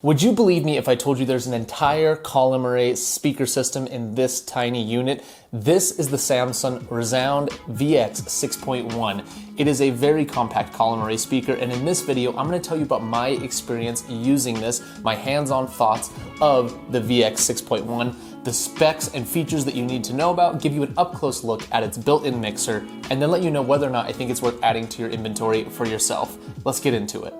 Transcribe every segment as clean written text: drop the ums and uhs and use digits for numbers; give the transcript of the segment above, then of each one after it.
Would you believe me if I told you there's an entire column array speaker system in this tiny unit? This is the Samson RESOUND VX6.1. It is a very compact column array speaker, and in this video, I'm gonna tell you about my experience using this, my hands-on thoughts of the VX6.1, the specs and features that you need to know about, give you an up-close look at its built-in mixer, and then let you know whether or not I think it's worth adding to your inventory for yourself. Let's get into it.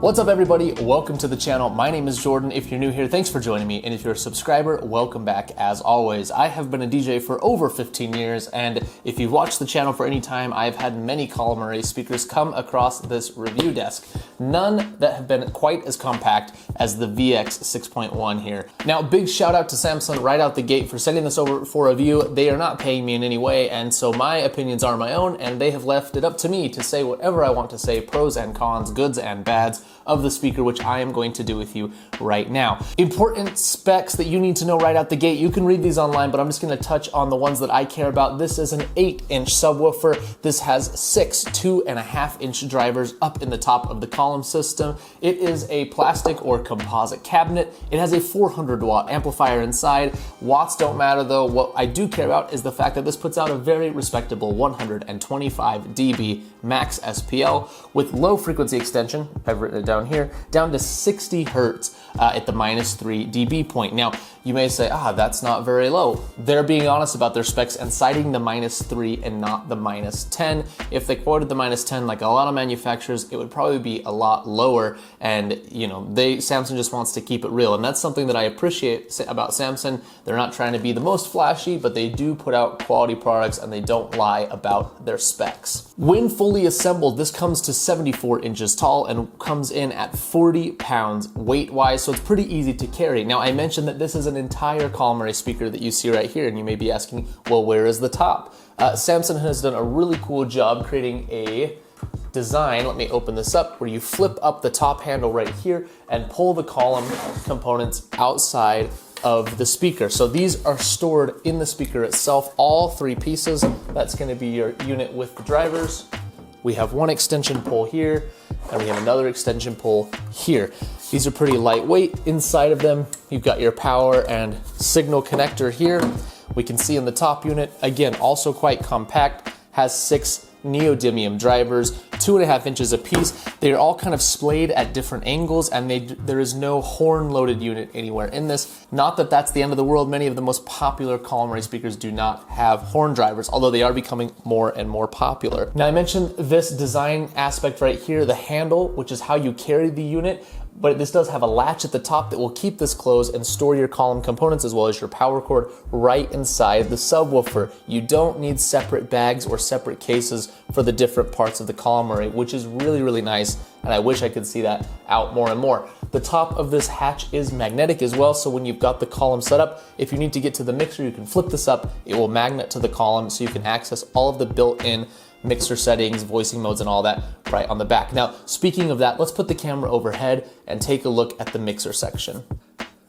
What's up everybody, welcome to the channel. My name is Jordan. If you're new here, thanks for joining me. And if you're a subscriber, welcome back as always. I have been a DJ for over 15 years. And if you've watched the channel for any time, I've had many column array speakers come across this review desk. None that have been quite as compact as the VX6.1 here. Now, big shout out to Samson right out the gate for sending this over for review. They are not paying me in any way. And so my opinions are my own, and they have left it up to me to say whatever I want to say, pros and cons, goods and bads of the speaker, which I am going to do with you right now. Important specs that you need to know right out the gate. You can read these online, but I'm just gonna touch on the ones that I care about. This is an 8-inch subwoofer. This has 6 2.5-inch drivers up in the top of the column system. It is a plastic or composite cabinet. It has a 400-watt amplifier inside. Watts don't matter though. What I do care about is the fact that this puts out a very respectable 125 dB max SPL with low frequency extension. I've written it down here, down to 60 hertz at the -3 dB point. Now, you may say, that's not very low. They're being honest about their specs and citing the -3 and not the -10. If they quoted the -10, like a lot of manufacturers, it would probably be a lot lower. And Samson just wants to keep it real. And that's something that I appreciate about Samson. They're not trying to be the most flashy, but they do put out quality products and they don't lie about their specs. When fully assembled, this comes to 74 inches tall and comes in at 40 pounds weight-wise, so it's pretty easy to carry. Now, I mentioned that this is an entire column array speaker that you see right here, and you may be asking, well, where is the top? Samson has done a really cool job creating a design, let me open this up, where you flip up the top handle right here and pull the column components outside of the speaker. So these are stored in the speaker itself, all 3 pieces. That's gonna be your unit with the drivers. We have one extension pole here, and we have another extension pole here. These are pretty lightweight. Inside of them, you've got your power and signal connector here. We can see in the top unit, again, also quite compact, has 6 neodymium drivers, 2.5 inches apiece. They're all kind of splayed at different angles, and there is no horn-loaded unit anywhere in this. Not that that's the end of the world. Many of the most popular column array speakers do not have horn drivers, although they are becoming more and more popular. Now, I mentioned this design aspect right here, the handle, which is how you carry the unit. But this does have a latch at the top that will keep this closed and store your column components as well as your power cord right inside the subwoofer. You don't need separate bags or separate cases for the different parts of the column array, which is really, really nice, and I wish I could see that out more and more. The top of this hatch is magnetic as well, so when you've got the column set up, if you need to get to the mixer, you can flip this up. It will magnet to the column so you can access all of the built-in mixer settings, voicing modes, and all that right on the back. Now, speaking of that, let's put the camera overhead and take a look at the mixer section.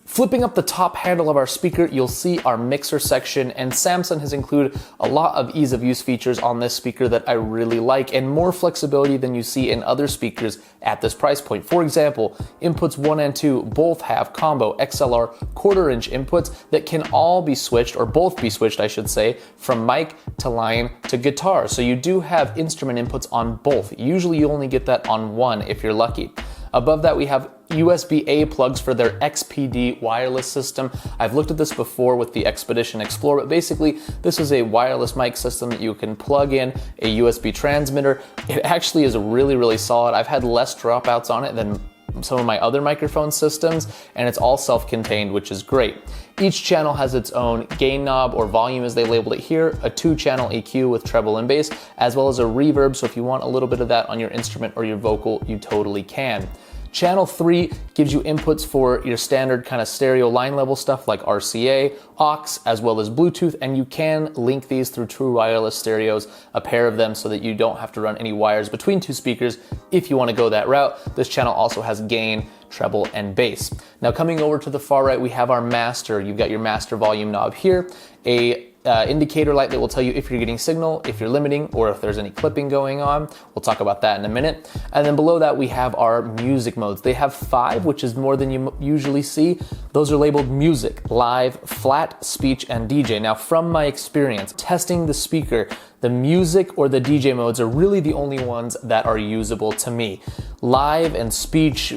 Flipping up the top handle of our speaker, you'll see our mixer section, and Samson has included a lot of ease of use features on this speaker that I really like, and more flexibility than you see in other speakers at this price point. For example, inputs 1 and 2 both have combo XLR 1/4-inch inputs that can all be switched, or both be switched, I should say, from mic to line to guitar. So you do have instrument inputs on both. Usually you only get that on one if you're lucky. Above that, we have USB-A plugs for their XPD wireless system. I've looked at this before with the Expedition Explor, but basically this is a wireless mic system that you can plug in a USB transmitter. It actually is really, really solid. I've had less dropouts on it than some of my other microphone systems, and it's all self-contained, which is great. Each channel has its own gain knob, or volume as they labeled it here, a 2-channel EQ with treble and bass, as well as a reverb, so if you want a little bit of that on your instrument or your vocal, you totally can. Channel 3 gives you inputs for your standard kind of stereo line level stuff like RCA, aux, as well as Bluetooth, and you can link these through true wireless stereos, a pair of them, so that you don't have to run any wires between two speakers if you want to go that route. This channel also has gain, treble, and bass. Now coming over to the far right, we have our master. You've got your master volume knob here, a indicator light that will tell you if you're getting signal, if you're limiting, or if there's any clipping going on. We'll talk about that in a minute. And then below that, we have our music modes. They have 5, which is more than you usually see. Those are labeled music, live, flat, speech, and DJ. Now, from my experience testing the speaker, the music or the DJ modes are really the only ones that are usable to me. Live and speech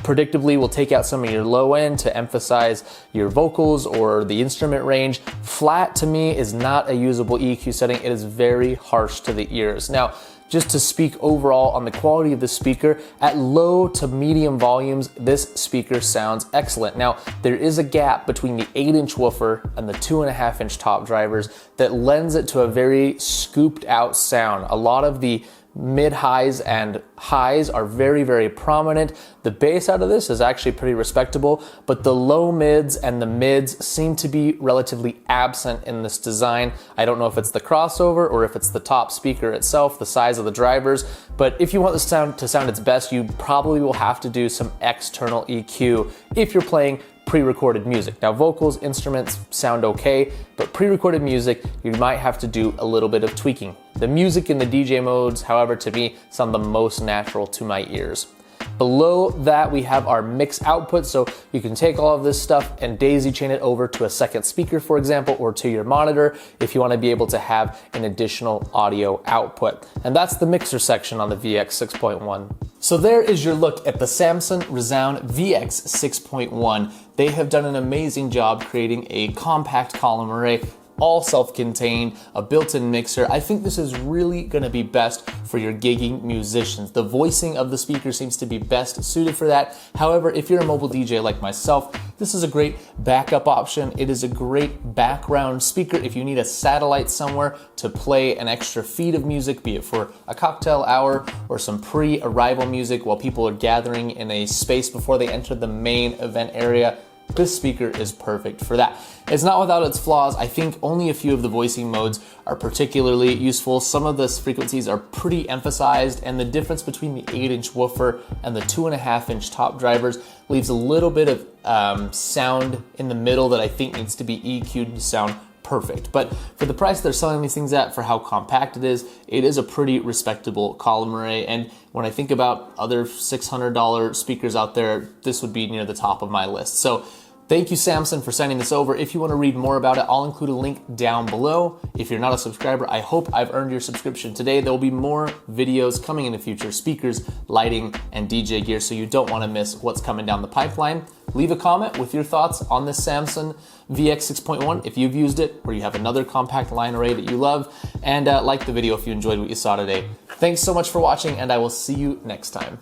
predictably will take out some of your low end to emphasize your vocals or the instrument range. Flat to me is not a usable EQ setting. It is very harsh to the ears. Now, just to speak overall on the quality of the speaker, at low to medium volumes, this speaker sounds excellent. Now, there is a gap between the 8-inch woofer and the 2.5-inch top drivers that lends it to a very scooped out sound. A lot of the mid-highs and highs are very, very prominent. The bass out of this is actually pretty respectable, but the low mids and the mids seem to be relatively absent in this design. I don't know if it's the crossover or if it's the top speaker itself, the size of the drivers, but if you want the sound to sound its best, you probably will have to do some external EQ if you're playing pre-recorded music. Now, vocals, instruments sound okay, but pre-recorded music, you might have to do a little bit of tweaking. The music in the DJ modes, however, to me, sound the most natural to my ears. Below that, we have our mix output, so you can take all of this stuff and daisy chain it over to a second speaker, for example, or to your monitor if you want to be able to have an additional audio output. And that's the mixer section on the VX6.1. So there is your look at the Samson RESOUND VX6.1. They have done an amazing job creating a compact column array, all self-contained, a built-in mixer. I think this is really gonna be best for your gigging musicians. The voicing of the speaker seems to be best suited for that. However, if you're a mobile DJ like myself, this is a great backup option. It is a great background speaker if you need a satellite somewhere to play an extra feed of music, be it for a cocktail hour or some pre-arrival music while people are gathering in a space before they enter the main event area. This speaker is perfect for that. It's not without its flaws. I think only a few of the voicing modes are particularly useful. Some of the frequencies are pretty emphasized, and the difference between the 8-inch woofer and the 2.5-inch top drivers leaves a little bit of sound in the middle that I think needs to be EQ'd to sound perfect. But for the price they're selling these things at, for how compact it is a pretty respectable column array. And when I think about other $600 speakers out there, this would be near the top of my list. So thank you, Samson, for sending this over. If you want to read more about it, I'll include a link down below. If you're not a subscriber, I hope I've earned your subscription today. There will be more videos coming in the future, speakers, lighting, and DJ gear, so you don't want to miss what's coming down the pipeline. Leave a comment with your thoughts on this Samson VX6.1 if you've used it, or you have another compact line array that you love, and like the video if you enjoyed what you saw today. Thanks so much for watching, and I will see you next time.